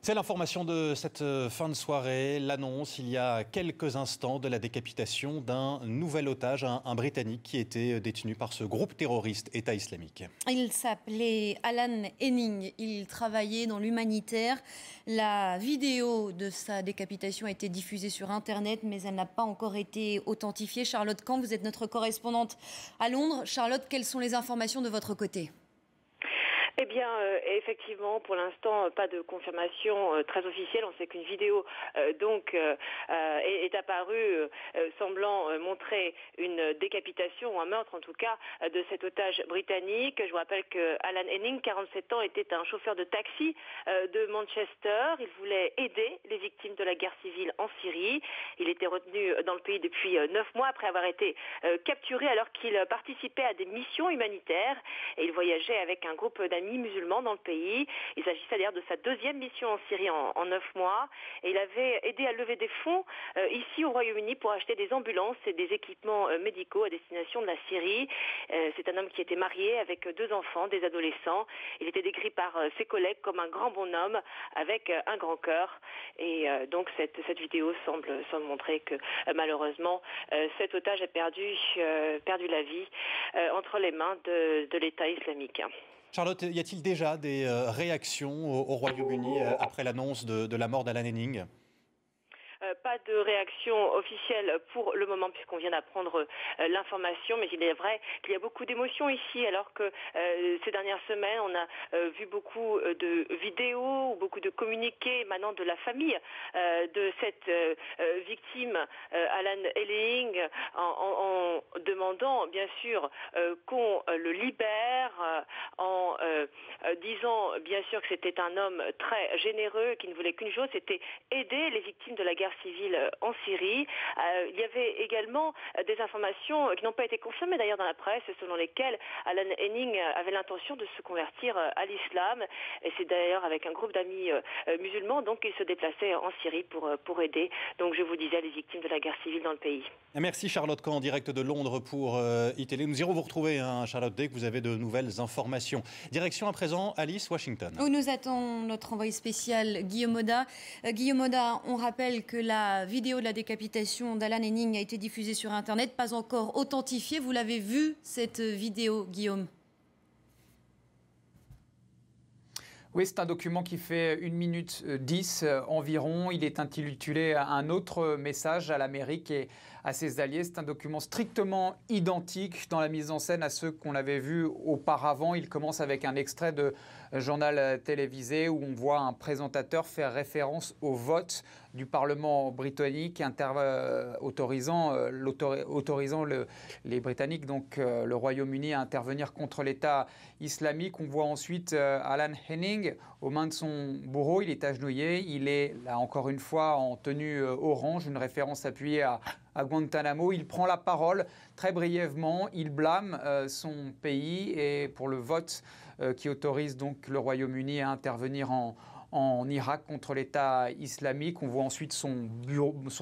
C'est l'information de cette fin de soirée, l'annonce il y a quelques instants de la décapitation d'un nouvel otage, un Britannique qui était détenu par ce groupe terroriste État islamique. Il s'appelait Alan Henning, il travaillait dans l'humanitaire. La vidéo de sa décapitation a été diffusée sur Internet, mais elle n'a pas encore été authentifiée. Charlotte Camp, vous êtes notre correspondante à Londres. Charlotte, quelles sont les informations de votre côté ? Eh bien, effectivement, pour l'instant, pas de confirmation très officielle. On sait qu'une vidéo est apparue semblant montrer une décapitation ou un meurtre, en tout cas, de cet otage britannique. Je vous rappelle que Alan Henning, 47 ans, était un chauffeur de taxi de Manchester. Il voulait aider les victimes de la guerre civile en Syrie. Il était retenu dans le pays depuis 9 mois après avoir été capturé alors qu'il participait à des missions humanitaires et il voyageait avec un groupe d'amis musulmans dans le pays. Il s'agissait d'ailleurs de sa deuxième mission en Syrie en 9 mois et il avait aidé à lever des fonds ici au Royaume-Uni pour acheter des ambulances et des équipements médicaux à destination de la Syrie. C'est un homme qui était marié avec 2 enfants, des adolescents. Il était décrit par ses collègues comme un grand bonhomme avec un grand cœur et donc cette vidéo semble montrer que malheureusement cet otage a perdu la vie entre les mains de l'État islamique. Charlotte, y a-t-il déjà des réactions au Royaume-Uni après l'annonce de la mort d'Alan Henning ? Pas de réaction officielle pour le moment puisqu'on vient d'apprendre l'information, mais il est vrai qu'il y a beaucoup d'émotions ici alors que ces dernières semaines on a vu beaucoup de vidéos ou beaucoup de communiqués émanant de la famille de cette victime Alan Henning en demandant bien sûr qu'on le libère, en disant bien sûr que c'était un homme très généreux qui ne voulait qu'une chose, c'était aider les victimes de la guerre civile en Syrie. Il y avait également des informations qui n'ont pas été confirmées d'ailleurs dans la presse, selon lesquelles Alan Henning avait l'intention de se convertir à l'islam. Et c'est d'ailleurs avec un groupe d'amis musulmans donc qu'il se déplaçait en Syrie pour aider, donc je vous disais, les victimes de la guerre civile dans le pays. Merci Charlotte Camp, en direct de Londres pour iTélé. Nous irons vous retrouver, Charlotte, dès que vous avez de nouvelles informations. Direction à présent Alice, Washington. Où nous attend notre envoyé spécial Guillaume Oda. Guillaume Oda, on rappelle que la vidéo de la décapitation d'Alan Henning a été diffusée sur Internet, pas encore authentifiée. Vous l'avez vue, cette vidéo, Guillaume ? Oui, c'est un document qui fait 1 minute 10 environ. Il est intitulé Un autre message à l'Amérique et à ses alliés. C'est un document strictement identique dans la mise en scène à ceux qu'on avait vus auparavant. Il commence avec un extrait de journal télévisé où on voit un présentateur faire référence au vote du Parlement britannique autorisant les Britanniques, donc le Royaume-Uni, à intervenir contre l'État islamique. On voit ensuite Alan Henning aux mains de son bourreau. Il est agenouillé. Il est, là encore une fois, en tenue orange, une référence appuyée à Guantanamo. Il prend la parole très brièvement. Il blâme son pays et pour le vote qui autorise donc le Royaume-Uni à intervenir en Irak contre l'État islamique. On voit ensuite son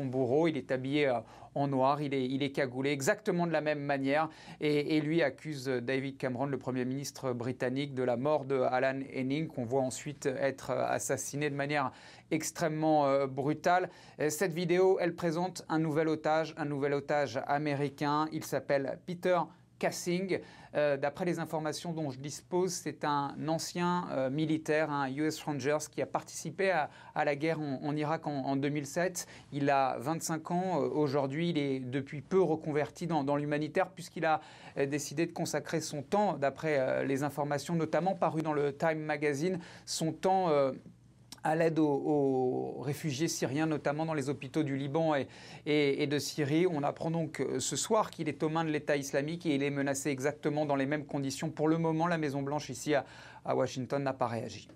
bourreau. Il est habillé en noir, il est cagoulé exactement de la même manière et lui accuse David Cameron, le Premier ministre britannique, de la mort de Alan Henning, qu'on voit ensuite être assassiné de manière extrêmement brutale. Cette vidéo, elle présente un nouvel otage américain. Il s'appelle Peter Kassing. D'après les informations dont je dispose, c'est un ancien militaire, un US Rangers, qui a participé à la guerre en Irak en 2007. Il a 25 ans aujourd'hui. Il est depuis peu reconverti dans l'humanitaire puisqu'il a décidé de consacrer son temps, d'après les informations notamment parues dans le Time Magazine, son temps à l'aide aux réfugiés syriens, notamment dans les hôpitaux du Liban et de Syrie. On apprend donc ce soir qu'il est aux mains de l'État islamique et il est menacé exactement dans les mêmes conditions. Pour le moment, la Maison-Blanche ici à Washington n'a pas réagi.